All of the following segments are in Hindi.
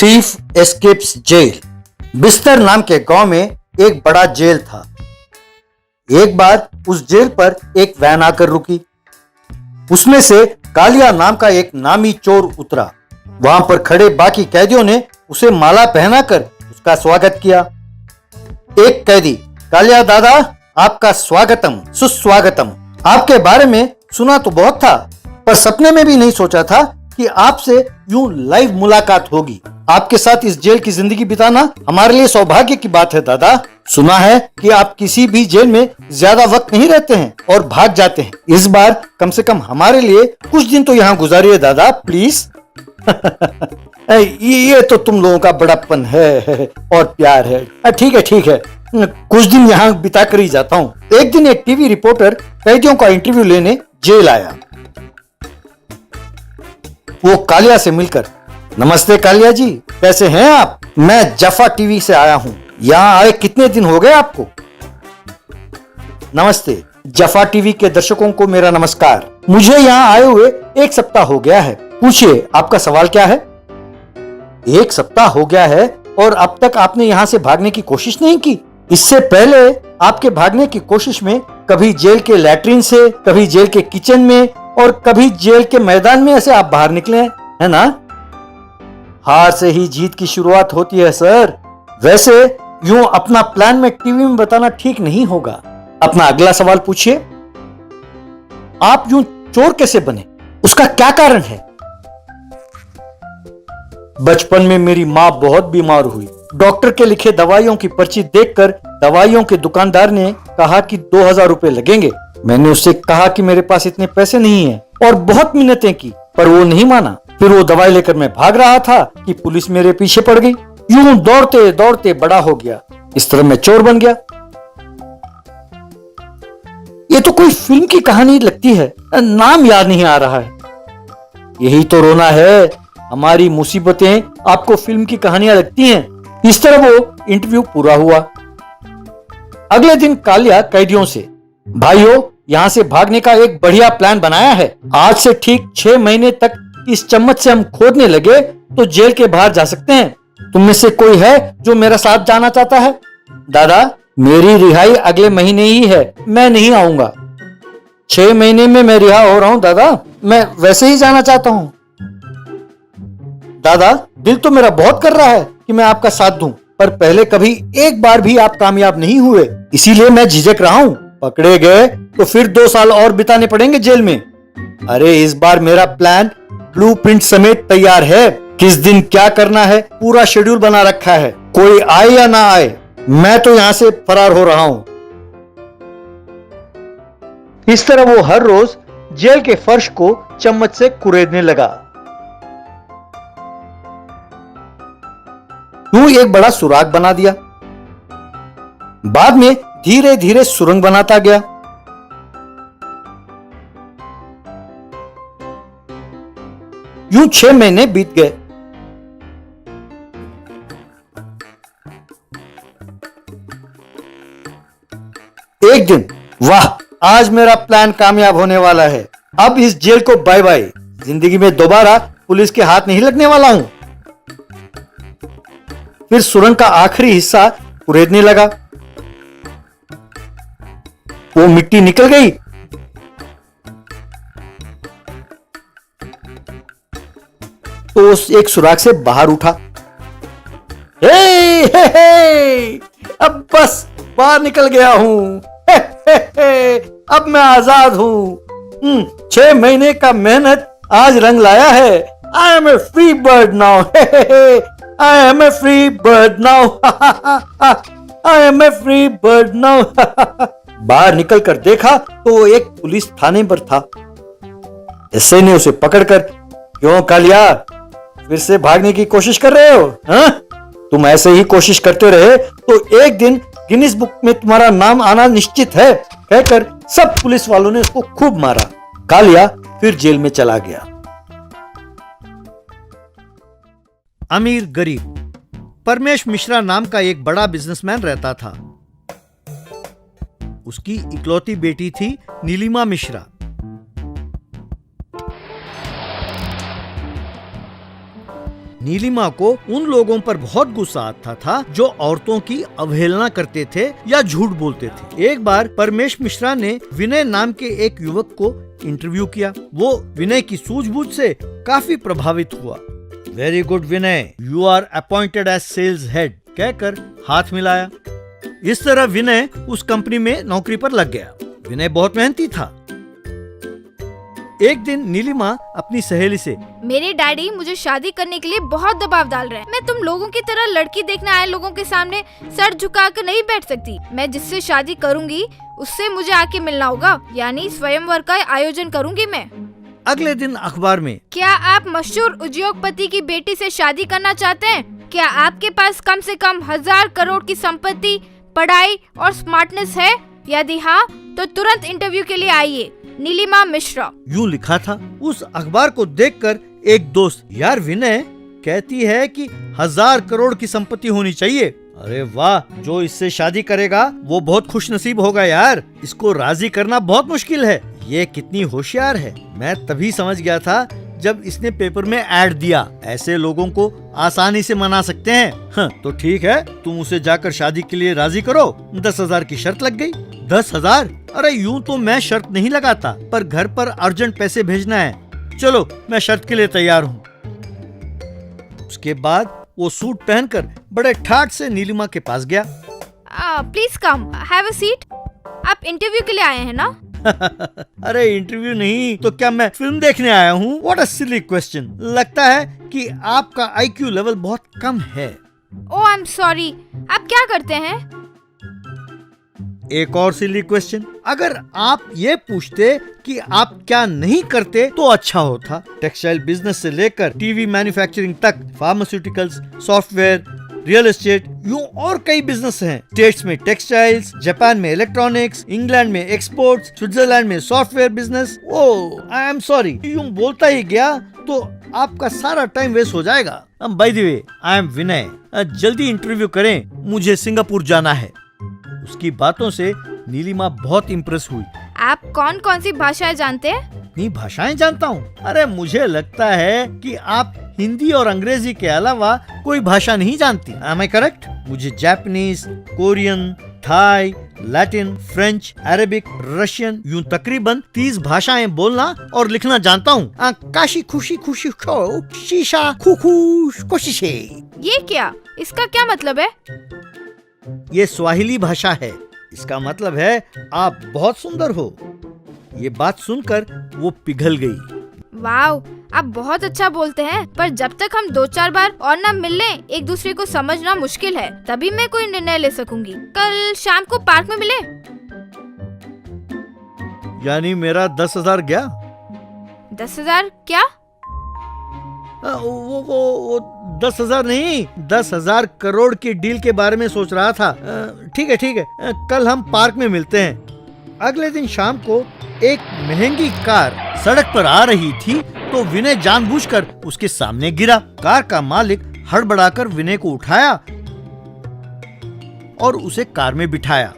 Thief escapes jail. बिस्तर नाम के गांव में एक बड़ा जेल था। एक बार उस जेल पर एक वैन आकर रुकी। उसमें से कालिया नाम का एक नामी चोर उतरा। वहां पर खड़े बाकी कैदियों ने उसे माला पहनाकर उसका स्वागत किया। एक कैदी, कालिया दादा, आपका स्वागतम सुस्वागतम। आपके बारे में सुना तो बहुत था, पर सपने में भी नहीं सोचा था कि आपसे यूं लाइव मुलाकात होगी। आपके साथ इस जेल की जिंदगी बिताना हमारे लिए सौभाग्य की बात है दादा। सुना है कि आप किसी भी जेल में ज्यादा वक्त नहीं रहते हैं और भाग जाते हैं। इस बार कम से कम हमारे लिए कुछ दिन तो यहाँ गुजारिए दादा, प्लीज। ये तो तुम लोगों का बड़प्पन है और प्यार है। ठीक है ठीक है, कुछ दिन यहाँ बिता कर ही जाता हूँ। एक दिन एक टीवी रिपोर्टर कैदियों का इंटरव्यू लेने जेल आया। वो कालिया से मिलकर, नमस्ते कालिया जी, कैसे हैं आप? मैं जफा टीवी से आया हूं। यहाँ आए कितने दिन हो गए आपको? नमस्ते, जफा टीवी के दर्शकों को मेरा नमस्कार। मुझे यहाँ आए हुए एक सप्ताह हो गया है। पूछिए, आपका सवाल क्या है? एक सप्ताह हो गया है और अब तक आपने यहाँ से भागने की कोशिश नहीं की? इससे पहले आपके भागने की कोशिश में कभी जेल के लैट्रिन से, कभी जेल के किचन में और कभी जेल के मैदान में ऐसे आप बाहर निकले हैं, है ना? हार से ही जीत की शुरुआत होती है सर। वैसे यूं अपना प्लान में टीवी में बताना ठीक नहीं होगा। अपना अगला सवाल पूछिए। आप यूं चोर कैसे बने? उसका क्या कारण है? बचपन में मेरी मां बहुत बीमार हुई। डॉक्टर के लिखे दवाइयों की पर्ची देखकर दवाइयों के दुकानदार ने कहा कि 2000 रुपए लगेंगे। मैंने उससे कहा कि मेरे पास इतने पैसे नहीं है और बहुत मिन्नतें की, पर वो नहीं माना। फिर वो दवाई लेकर मैं भाग रहा था कि पुलिस मेरे पीछे पड़ गई। यूं दौड़ते दौड़ते बड़ा हो गया। इस तरह मैं चोर बन गया। ये तो कोई फिल्म की कहानी लगती है, नाम याद नहीं आ रहा है। यही तो रोना है, हमारी मुसीबतें आपको फिल्म की कहानियां लगती हैं। इस तरह वो इंटरव्यू पूरा हुआ। अगले दिन कालिया कैदियों से, भाइयों, यहां से भागने का एक बढ़िया प्लान बनाया है। आज से ठीक 6 महीने तक इस चम्मच से हम खोदने लगे तो जेल के बाहर जा सकते हैं। तुम में से कोई है जो मेरा साथ जाना चाहता है? दादा, मेरी रिहाई अगले महीने ही है, मैं नहीं आऊंगा। 6 महीने में मैं रिहा हो रहा हूं दादा, मैं वैसे ही जाना चाहता हूं। दादा, दिल तो मेरा बहुत कर रहा है कि मैं आपका साथ दूं, पर पहले कभी एक बार भी आप कामयाब नहीं हुए, इसीलिए मैं झिझक रहा हूं। पकड़े गए तो फिर 2 साल और बिताने पड़ेंगे जेल में। अरे इस बार मेरा प्लान ब्लूप्रिंट समेत तैयार है। किस दिन क्या करना है पूरा शेड्यूल बना रखा है। कोई आए या ना आए, मैं तो यहां से फरार हो रहा हूं। इस तरह वो हर रोज जेल के फर्श को चम्मच से कुरेदने लगा। यूं एक बड़ा सुराग बना दिया। बाद में धीरे धीरे सुरंग बनाता गया। यूं 6 महीने बीत गए। एक दिन, वाह, आज मेरा प्लान कामयाब होने वाला है। अब इस जेल को बाय बाय। जिंदगी में दोबारा पुलिस के हाथ नहीं लगने वाला हूं। फिर सुरंग का आखिरी हिस्सा कुरेदने लगा। वो मिट्टी निकल गई। तो उस एक सुराग से बाहर उठा। हे, अब बस बाहर निकल गया हूं। अब मैं आजाद हूं। 6 महीने का मेहनत आज रंग लाया है। I am a free bird now. I am a free bird now. I am a free bird now. बाहर निकल कर देखा तो वो एक पुलिस थाने पर था। एसआई ने उसे पकड़कर, क्यों कालिया, फिर से भागने की कोशिश कर रहे हो? हाँ? तुम ऐसे ही कोशिश करते रहे तो एक दिन गिनीज बुक में तुम्हारा नाम आना निश्चित है, कहकर सब पुलिस वालों ने उसको खूब मारा। कालिया फिर जेल में चला गया। अमीर गरीब। परमेश मिश्रा नाम का एक बड़ा बिजनेसमैन रहता था। उसकी इकलौती बेटी थी नीलिमा मिश्रा। नीलिमा को उन लोगों पर बहुत गुस्सा आता था जो औरतों की अवहेलना करते थे या झूठ बोलते थे। एक बार परमेश मिश्रा ने विनय नाम के एक युवक को इंटरव्यू किया। वो विनय की सूझबूझ से काफी प्रभावित हुआ। Very good Vinay, you are appointed as sales head कहकर हाथ मिलाया। इस तरह विनय उस कंपनी में नौकरी पर लग गया। विनय बहुत मेहनती था। एक दिन नीलिमा अपनी सहेली से, मेरे डैडी मुझे शादी करने के लिए बहुत दबाव डाल रहे हैं। मैं तुम लोगों की तरह लड़की देखने आए लोगों के सामने सर झुकाकर नहीं बैठ सकती। मैं जिससे शादी करूंगी उससे मुझे आके मिलना होगा, यानी स्वयंवर का आयोजन करूंगी मैं। अगले दिन अखबार में, क्या आप मशहूर उद्योगपति की बेटी से शादी करना चाहते हैं? क्या आपके पास कम से कम 1000 करोड़ की संपत्ति, पढ़ाई और स्मार्टनेस है? यदि हाँ तो तुरंत इंटरव्यू के लिए आइए, नीलिमा मिश्रा। यूं लिखा था। उस अखबार को देखकर एक दोस्त, यार विनय कहती है कि 1000 करोड़ की संपत्ति होनी चाहिए। अरे वाह, जो इससे शादी करेगा वो बहुत खुशनसीब होगा यार। इसको राजी करना बहुत मुश्किल है। ये कितनी होशियार है। मैं तभी समझ गया था जब इसने पेपर में ऐड दिया। ऐसे लोगों को आसानी से मना सकते हैं। हाँ, तो ठीक है, तुम उसे जाकर शादी के लिए राजी करो। 10,000 की शर्त लग गई। 10,000? अरे यूं तो मैं शर्त नहीं लगाता, पर घर पर अर्जेंट पैसे भेजना है। चलो, मैं शर्त के लिए तैयार हूँ। उसके बाद वो सूट पहनकर बड़े ठाठ से नीलिमा के पास गया। Please come, have a seat. आप इंटरव्यू के लिए आए हैं ना? अरे इंटरव्यू नहीं तो क्या मैं फिल्म देखने आया हूँ? What a silly question. लगता है कि आपका IQ लेवल बहुत कम है। ओह आई एम सॉरी। आप क्या करते हैं? एक और सिली क्वेश्चन। अगर आप ये पूछते कि आप क्या नहीं करते तो अच्छा होता। टेक्सटाइल बिजनेस से लेकर टीवी मैन्युफैक्चरिंग तक, फार्मास्यूटिकल्स, सॉफ्टवेयर, रियल एस्टेट, यूं और कई बिजनेस हैं। स्टेट्स में टेक्सटाइल्स, जापान में इलेक्ट्रॉनिक्स, इंग्लैंड में एक्सपोर्ट्स, स्विट्जरलैंड में software business. Oh I am sorry, यूं बोलता ही गया तो आपका सारा टाइम वेस्ट हो जाएगा। By the way, I am Vinay. जल्दी इंटरव्यू करें, मुझे सिंगापुर जाना है। उसकी बातों से नीलिमा बहुत इम्प्रेस हुई। आप कौन कौन सी भाषाएं जानते हैं? इतनी भाषाएं जानता हूँ? अरे मुझे लगता है कि आप हिंदी और अंग्रेजी के अलावा कोई भाषा नहीं जानती। Am I correct? मुझे Japanese, Korean, Thai, Latin, French, Arabic, Russian, यूं तकरीबन 30 भाषाएं बोलना और लिखना जानता हूँ। काशी खुशी खुशी खो, शीशा खुखुश कोशिशे। ये क्या? इसका क्या मतलब है? ये स्वाहिली भाषा है। इसका मतलब है आप बहुत सुंदर हो। ये बात सुनकर वो पिघल गई। वाव, आप बहुत अच्छा बोलते हैं, पर जब तक हम 2-4 बार और न मिल लें, एक दूसरे को समझना मुश्किल है। तभी मैं कोई निर्णय ले सकूंगी। कल शाम को पार्क में मिले। यानी मेरा 10,000 गया? 10,000 क्या? वो 10,000 नहीं, 10,000 करोड़ की डील के बारे में सोच रहा था। ठीक है, कल हम पार्क में मिलते हैं। अगले दिन शाम को एक महंगी कार सड़क पर आ रही थी तो विनय जानबूझकर उसके सामने गिरा। कार का मालिक हड़बड़ाकर विनय को उठाया और उसे कार में बिठाया।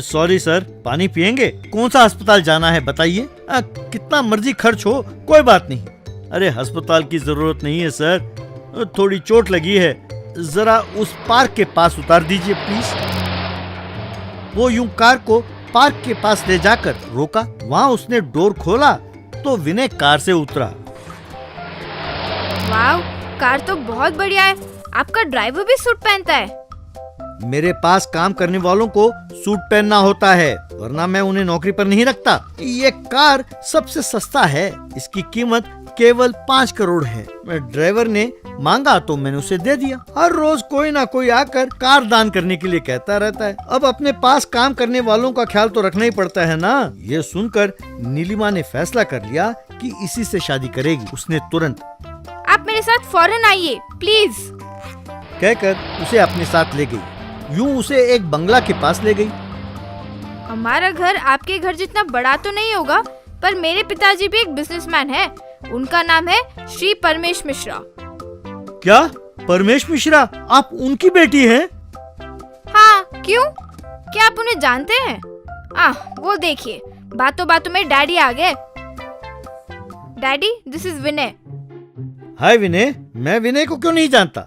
सॉरी सर, पानी पियेंगे? कौन सा अस्पताल जाना है बताइए? कितना मर्जी खर्च हो, कोई बात नहीं। अरे अस्पताल की जरूरत नहीं है सर, थोड़ी चोट लगी है। जरा उस पार्क के पास उतार दीजिए प्लीज। वो यूं कार को पार्क के पास ले जाकर रोका। वहाँ उसने डोर खोला तो विनय कार से उतरा। वाव, कार तो बहुत बढ़िया है। आपका ड्राइवर भी सूट पहनता है। मेरे पास काम करने वालों को सूट पहनना होता है, वरना मैं उन्हें नौकरी पर नहीं रखता। ये कार सबसे सस्ता है। इसकी कीमत केवल 5 करोड़ है। ड्राइवर ने मांगा तो मैंने उसे दे दिया। हर रोज कोई ना कोई आकर कार दान करने के लिए कहता रहता है। अब अपने पास काम करने वालों का ख्याल तो रखना ही पड़ता है ना। ये सुनकर नीलिमा ने फैसला कर लिया कि इसी से शादी करेगी। उसने तुरंत, आप मेरे साथ फौरन आइए प्लीज, कहकर उसे अपने साथ ले गई। यूं उसे एक बंगला के पास ले गई। हमारा घर आपके घर जितना बड़ा तो नहीं होगा, पर मेरे पिताजी भी एक बिजनेसमैन है। उनका नाम है श्री परमेश मिश्रा। क्या? परमेश मिश्रा? आप उनकी बेटी हैं? हाँ, क्यों? क्या आप उन्हें जानते हैं? वो देखिए, बातों बातों में डैडी आ गए। डैडी, दिस इज विनय। हाय विनय, मैं विनय को क्यों नहीं जानता?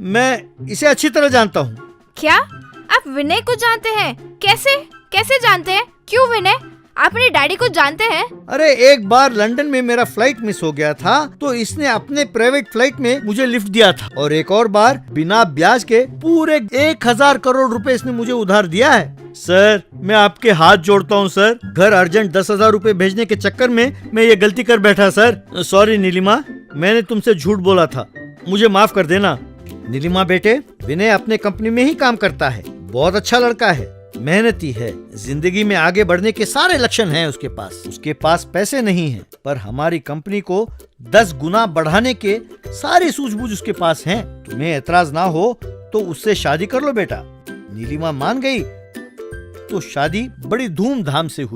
मैं इसे अच्छी तरह जानता हूँ। क्या आप विनय को जानते हैं? कैसे कैसे जानते हैं? क्यों विनय, आप अपने डैडी को जानते हैं? अरे एक बार लंदन में मेरा फ्लाइट मिस हो गया था, तो इसने अपने प्राइवेट फ्लाइट में मुझे लिफ्ट दिया था, और एक और बार बिना ब्याज के पूरे 1000 करोड़ रुपए इसने मुझे उधार दिया है। सर, मैं आपके हाथ जोड़ता हूँ सर, घर अर्जेंट 10,000 रुपए भेजने के चक्कर में मैं ये गलती कर बैठा सर। सॉरी नीलिमा, मैंने तुमसे झूठ बोला था, मुझे माफ कर देना। नीलिमा बेटे, विनय अपने कंपनी में ही काम करता है, बहुत अच्छा लड़का है, मेहनती है, जिंदगी में आगे बढ़ने के सारे लक्षण हैं उसके पास। उसके पास पैसे नहीं हैं, पर हमारी कंपनी को 10 गुना बढ़ाने के सारी सूझबूझ उसके पास हैं। तुम्हें एतराज ना हो तो उससे शादी कर लो बेटा। नीलिमा मान गई तो शादी बड़ी धूमधाम से हुई।